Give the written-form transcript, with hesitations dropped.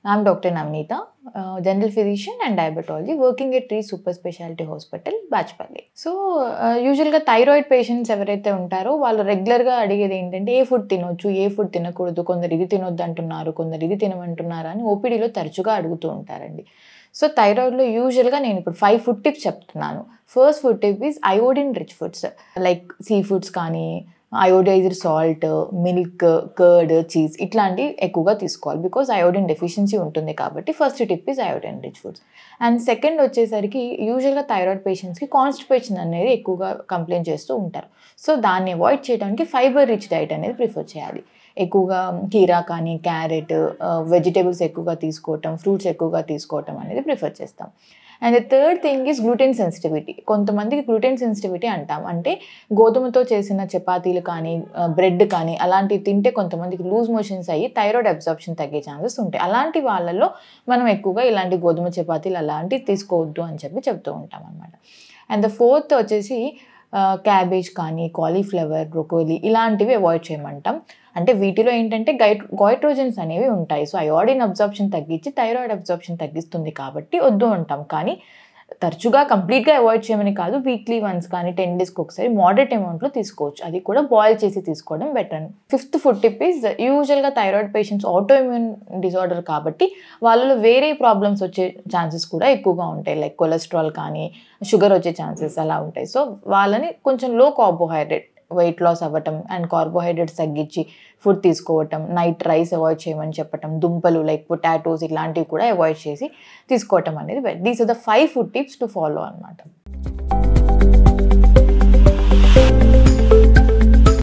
I'm Dr. Navneeta, general physician and diabetology working at Tree Super Specialty Hospital, Bachpalli. So, యూజువల్గా thyroid patients ఎవరైతే ఉంటారో వాళ్ళు రెగ్యులర్గా అడిగేది ఏంటంటే ఏ ఫుడ్ తినొచ్చు, ఏ ఫుడ్ తినకూడదు, కొందరు ఇది తినొద్దు అంటున్నారు, కొందరు ఇది తినమంటున్నారు అని ఓపీడీలో తరచుగా అడుగుతూ ఉంటారండి. సో థైరాయిడ్లో యూజువల్గా నేను ఇప్పుడు 5 ఫుడ్ టిప్స్ చెప్తున్నాను. First food tip is iodine rich foods like sea foods కానీ, iodised salt, milk, curd, cheese ఇట్లాంటివి ఎక్కువగా తీసుకోవాలి. బికాజ్ అయోడిన్ డెఫిషియన్సీ ఉంటుంది కాబట్టి first tip is iodine rich foods. And second వచ్చేసరికి యూజువల్గా థైరాయిడ్ పేషెంట్స్కి కాన్స్టిపేషన్ అనేది ఎక్కువగా కంప్లైంట్ చేస్తూ ఉంటారు. సో దాన్ని అవాయిడ్ చేయడానికి ఫైబర్ రిచ్ డైట్ అనేది ప్రిఫర్ చేయాలి. ఎక్కువగా కీరా కానీ, క్యారెట్, వెజిటేబుల్స్ ఎక్కువగా తీసుకోవటం, ఫ్రూట్స్ ఎక్కువగా తీసుకోవటం అనేది ప్రిఫర్ చేస్తాం. And the third thing is gluten sensitivity. కొంతమందికి గ్లూటెన్ సెన్సిటివిటీ అంటాం. అంటే గోధుమతో చేసిన చపాతీలు కానీ, బ్రెడ్ కానీ అలాంటివి తింటే కొంతమందికి లూజ్ మోషన్స్ అయ్యి థైరాయిడ్ అబ్జార్ప్షన్ తగ్గే ఛాన్సెస్ ఉంటాయి. అలాంటి వాళ్ళల్లో మనం ఎక్కువగా ఇలాంటి గోధుమ చపాతీలు అలాంటివి తీసుకోవద్దు అని చెప్తూ ఉంటాం అనమాట. అండ్ ద ఫోర్త్ వచ్చేసి క్యాబేజ్ కానీ, కాలీఫ్లవర్, బ్రొకోలీ ఇలాంటివి అవాయిడ్ చేయమంటాం. అంటే వీటిలో ఏంటంటే గైట్రోజన్స్ అనేవి ఉంటాయి. సో అయోడిన్ అబ్జార్ప్షన్ తగ్గించి థైరాయిడ్ అబ్జార్ప్షన్ తగ్గిస్తుంది కాబట్టి వద్దు అంటాం. కానీ తరచుగా కంప్లీట్గా అవాయిడ్ చేయమని కాదు, వీక్లీ వన్స్ కానీ 10 డేస్కి ఒకసారి మోడరేట్ అమౌంట్లో తీసుకోవచ్చు. అది కూడా బాయిల్ చేసి తీసుకోవడం better. Fifth food tip is యూజువల్గా థైరాయిడ్ పేషెంట్స్ ఆటోఇమ్యూన్ డిజార్డర్ కాబట్టి వాళ్ళలో వేరే ప్రాబ్లమ్స్ వచ్చే ఛాన్సెస్ కూడా ఎక్కువగా ఉంటాయి. లైక్ కొలెస్ట్రాల్ కానీ, షుగర్ వచ్చే ఛాన్సెస్ అలా ఉంటాయి. సో వాళ్ళని కొంచెం లో కార్బోహైడ్రేట్ వెయిట్ లాస్ అవ్వటం అండ్ కార్బోహైడ్రేట్స్ తగ్గించి ఫుడ్ తీసుకోవటం, నైట్ రైస్ అవాయిడ్ చేయమని చెప్పటం, దుంపలు లైక్ పొటాటోస్ ఇలాంటివి కూడా అవాయిడ్ చేసి తీసుకోవటం అనేది these are the 5 food tips to follow అనమాట.